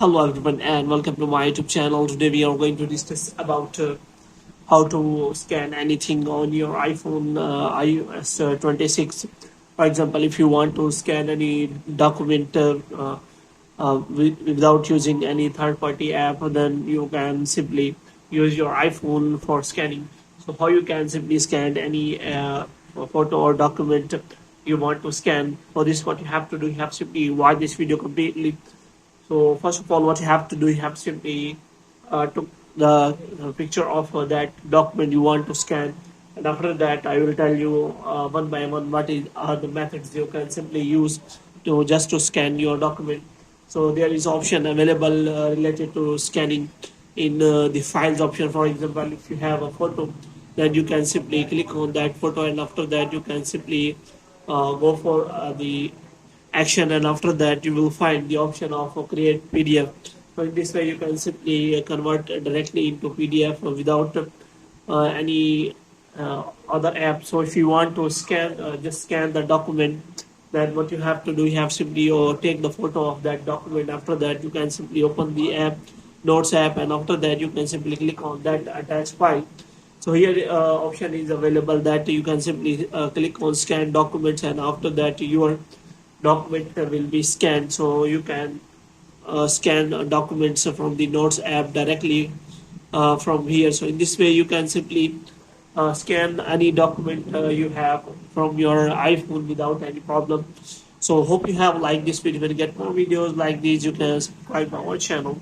Hello everyone and welcome to my YouTube channel. Today we are going to discuss about how to scan anything on your iPhone iOS 26. For example, if you want to scan any document without using any third-party app, then you can simply use your iPhone for scanning. So how you can simply scan any photo or document you want to scan. For this, what you have to do, you have simply watch this video completely. So first of all, what you have to do, you have simply took the picture of that document you want to scan, and after that, I will tell you one by one what is are the methods you can simply use to just to scan your document. So there is option available related to scanning in the files option. For example, if you have a photo, then you can simply click on that photo, and after that, you can simply go for the action, and after that you will find the option of create PDF. So in this way you can simply convert directly into PDF without any other app. So if you want to scan, just scan the document, then what you have to do, you have simply take the photo of that document. After that you can simply open the app, Notes app, and after that you can simply click on that attached file. So here option is available that you can simply click on scan documents, and after that your document will be scanned. So you can scan documents from the Notes app directly from here. So in this way you can simply scan any document you have from your iPhone without any problem. So hope you have liked this video. When you get more videos like these, you can subscribe our channel.